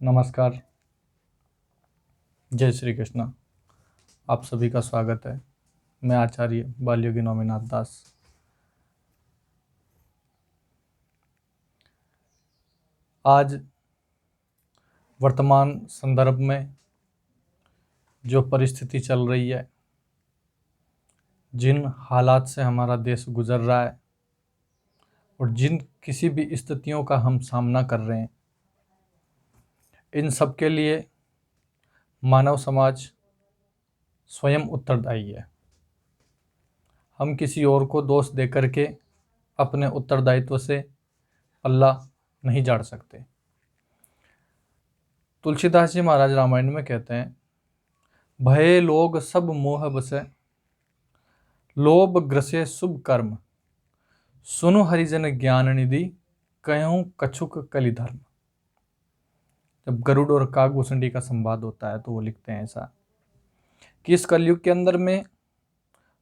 नमस्कार। जय श्री कृष्ण। आप सभी का स्वागत है। मैं आचार्य बालयोगी नौमीनाथ दास। आज वर्तमान संदर्भ में जो परिस्थिति चल रही है, जिन हालात से हमारा देश गुजर रहा है और जिन किसी भी स्थितियों का हम सामना कर रहे हैं, इन सब के लिए मानव समाज स्वयं उत्तरदायी है। हम किसी और को दोष दे करके अपने उत्तरदायित्व से पल्ला नहीं झाड़ सकते। तुलसीदास जी महाराज रामायण में कहते हैं, भये लोग सब मोह बसे, लोभ ग्रसे शुभ कर्म, सुनु हरिजन ज्ञान निधि, कहूँ कछुक कलि धर्म। जब गरुड़ और काकभूषणी का संवाद होता है तो वो लिखते हैं ऐसा कि इस कलयुग के अंदर में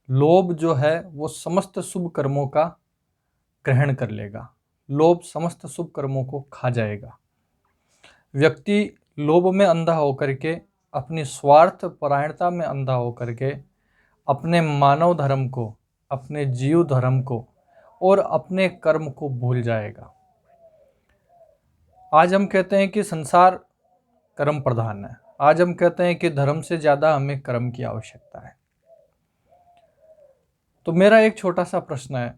लोभ जो है वो समस्त शुभ कर्मों का ग्रहण कर लेगा। लोभ समस्त शुभ कर्मों को खा जाएगा। व्यक्ति लोभ में अंधा होकर के, अपनी स्वार्थ परायणता में अंधा होकर के अपने मानव धर्म को, अपने जीव धर्म को और अपने कर्म को भूल जाएगा। आज हम कहते हैं कि संसार कर्म प्रधान है। आज हम कहते हैं कि धर्म से ज़्यादा हमें कर्म की आवश्यकता है। तो मेरा एक छोटा सा प्रश्न है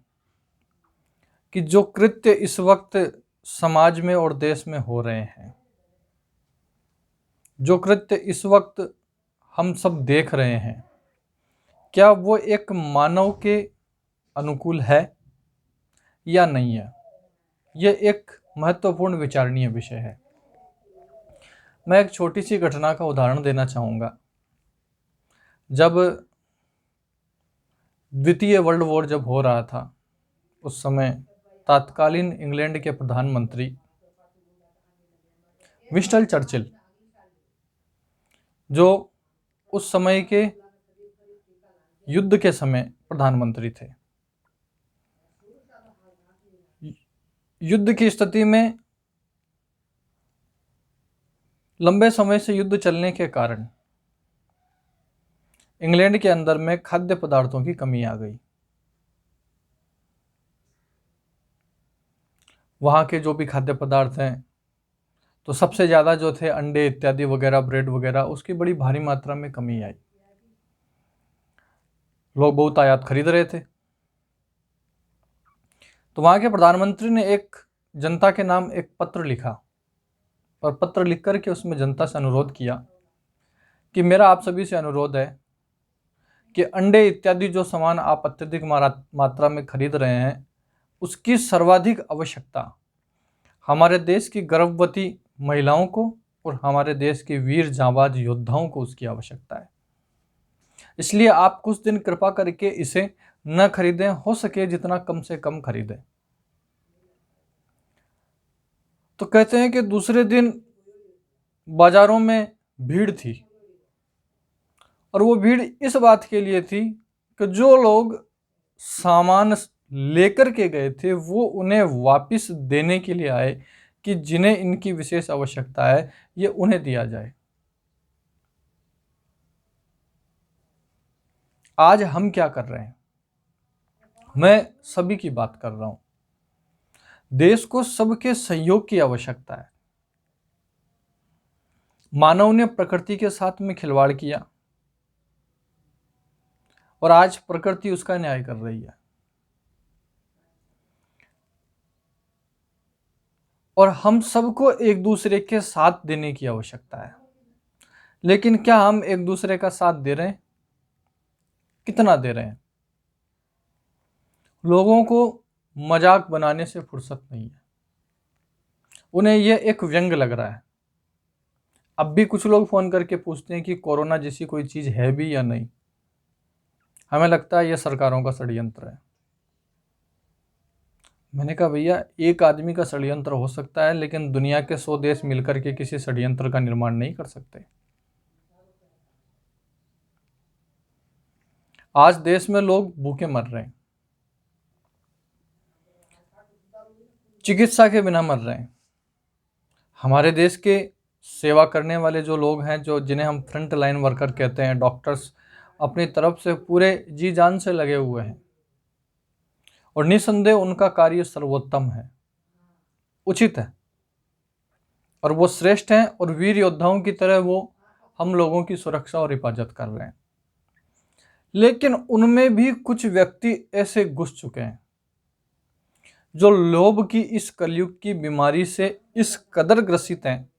कि जो कृत्य इस वक्त समाज में और देश में हो रहे हैं, जो कृत्य इस वक्त हम सब देख रहे हैं, क्या वो एक मानव के अनुकूल है या नहीं है? ये एक महत्वपूर्ण विचारणीय विषय है। मैं एक छोटी सी घटना का उदाहरण देना चाहूँगा। जब द्वितीय वर्ल्ड वॉर जब हो रहा था, उस समय तत्कालीन इंग्लैंड के प्रधानमंत्री विंस्टन चर्चिल, जो उस समय के युद्ध के समय प्रधानमंत्री थे, युद्ध की स्थिति में लंबे समय से युद्ध चलने के कारण इंग्लैंड के अंदर में खाद्य पदार्थों की कमी आ गई। वहाँ के जो भी खाद्य पदार्थ हैं, तो सबसे ज़्यादा जो थे अंडे इत्यादि वगैरह, ब्रेड वगैरह, उसकी बड़ी भारी मात्रा में कमी आई। लोग बहुत आयात खरीद रहे थे। तो वहाँ के प्रधानमंत्री ने एक जनता के नाम एक पत्र लिखा और पत्र लिख करके उसमें जनता से अनुरोध किया कि मेरा आप सभी से अनुरोध है कि अंडे इत्यादि जो सामान आप अत्यधिक मात्रा में खरीद रहे हैं, उसकी सर्वाधिक आवश्यकता हमारे देश की गर्भवती महिलाओं को और हमारे देश के वीर जांबाज योद्धाओं को उसकी आवश्यकता है। इसलिए आप कुछ दिन कृपा करके इसे न खरीदें, हो सके जितना कम से कम खरीदें। तो कहते हैं कि दूसरे दिन बाजारों में भीड़ थी, और वो भीड़ इस बात के लिए थी कि जो लोग सामान लेकर के गए थे वो उन्हें वापस देने के लिए आए, कि जिन्हें इनकी विशेष आवश्यकता है ये उन्हें दिया जाए। आज हम क्या कर रहे हैं? मैं सभी की बात कर रहा हूं। देश को सबके सहयोग की आवश्यकता है। मानव ने प्रकृति के साथ में खिलवाड़ किया और आज प्रकृति उसका न्याय कर रही है। और हम सबको एक दूसरे के साथ देने की आवश्यकता है। लेकिन क्या हम एक दूसरे का साथ दे रहे हैं? कितना दे रहे हैं? लोगों को मजाक बनाने से फुर्सत नहीं है। उन्हें यह एक व्यंग लग रहा है। अब भी कुछ लोग फोन करके पूछते हैं कि कोरोना जैसी कोई चीज है भी या नहीं। हमें लगता है यह सरकारों का षड्यंत्र है। मैंने कहा भैया, एक आदमी का षड्यंत्र हो सकता है, लेकिन दुनिया के 100 देश मिलकर के किसी षड्यंत्र का निर्माण नहीं कर सकते। आज देश में लोग भूखे मर रहे हैं, चिकित्सा के बिना मर रहे हैं। हमारे देश के सेवा करने वाले जो लोग हैं, जो जिन्हें हम फ्रंट लाइन वर्कर कहते हैं, डॉक्टर्स अपनी तरफ से पूरे जी जान से लगे हुए हैं और निसंदेह उनका कार्य सर्वोत्तम है, उचित है और वो श्रेष्ठ हैं और वीर योद्धाओं की तरह वो हम लोगों की सुरक्षा और हिफाजत कर रहे हैं। लेकिन उनमें भी कुछ व्यक्ति ऐसे घुस चुके हैं जो लोभ की इस कलयुग की बीमारी से इस कदर ग्रसित हैं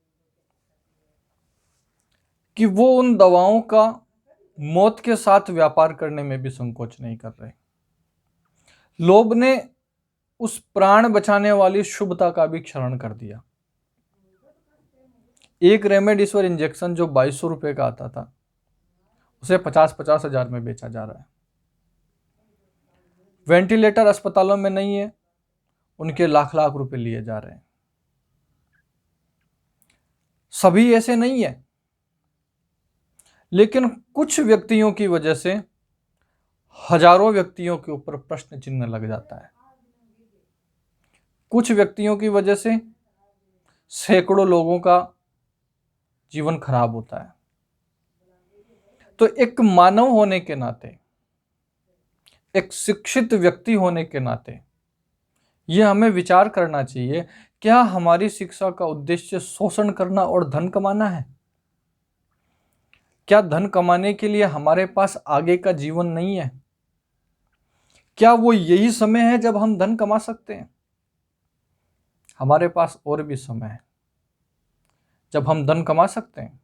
कि वो उन दवाओं का मौत के साथ व्यापार करने में भी संकोच नहीं कर रहे। लोभ ने उस प्राण बचाने वाली शुभता का भी क्षरण कर दिया। एक रेमडेसिविर इंजेक्शन जो 2200 रुपए का आता था, उसे 50-50 हजार में बेचा जा रहा है। वेंटिलेटर अस्पतालों में नहीं है, उनके लाख लाख रुपए लिए जा रहे हैं। सभी ऐसे नहीं है, लेकिन कुछ व्यक्तियों की वजह से हजारों व्यक्तियों के ऊपर प्रश्न चिन्ह लग जाता है। कुछ व्यक्तियों की वजह से सैकड़ों लोगों का जीवन खराब होता है। तो एक मानव होने के नाते, एक शिक्षित व्यक्ति होने के नाते यह हमें विचार करना चाहिए, क्या हमारी शिक्षा का उद्देश्य शोषण करना और धन कमाना है? क्या धन कमाने के लिए हमारे पास आगे का जीवन नहीं है? क्या वो यही समय है जब हम धन कमा सकते हैं? हमारे पास और भी समय है जब हम धन कमा सकते हैं।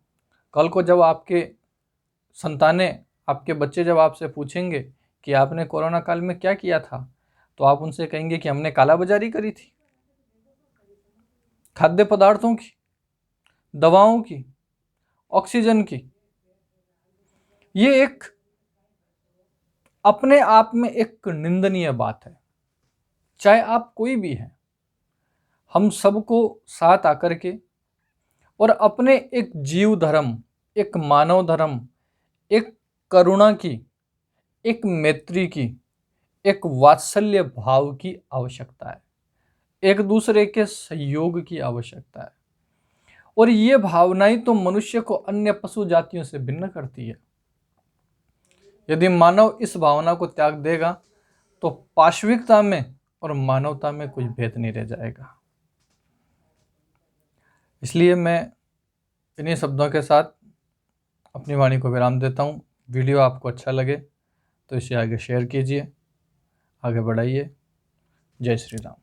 कल को जब आपके संतानें, आपके बच्चे जब आपसे पूछेंगे कि आपने कोरोना काल में क्या किया था, तो आप उनसे कहेंगे कि हमने कालाबाजारी करी थी, खाद्य पदार्थों की, दवाओं की, ऑक्सीजन की। ये एक अपने आप में एक निंदनीय बात है। चाहे आप कोई भी हैं, हम सबको साथ आकर के और अपने एक जीव धर्म, एक मानव धर्म, एक करुणा की, एक मैत्री की, एक वात्सल्य भाव की आवश्यकता है, एक दूसरे के सहयोग की आवश्यकता है। और ये भावनाएं तो मनुष्य को अन्य पशु जातियों से भिन्न करती है। यदि मानव इस भावना को त्याग देगा तो पाशविकता में और मानवता में कुछ भेद नहीं रह जाएगा। इसलिए मैं इन्हीं शब्दों के साथ अपनी वाणी को विराम देता हूँ। वीडियो आपको अच्छा लगे तो इसे आगे शेयर कीजिए, आगे बढ़ाइए। जय श्री राम।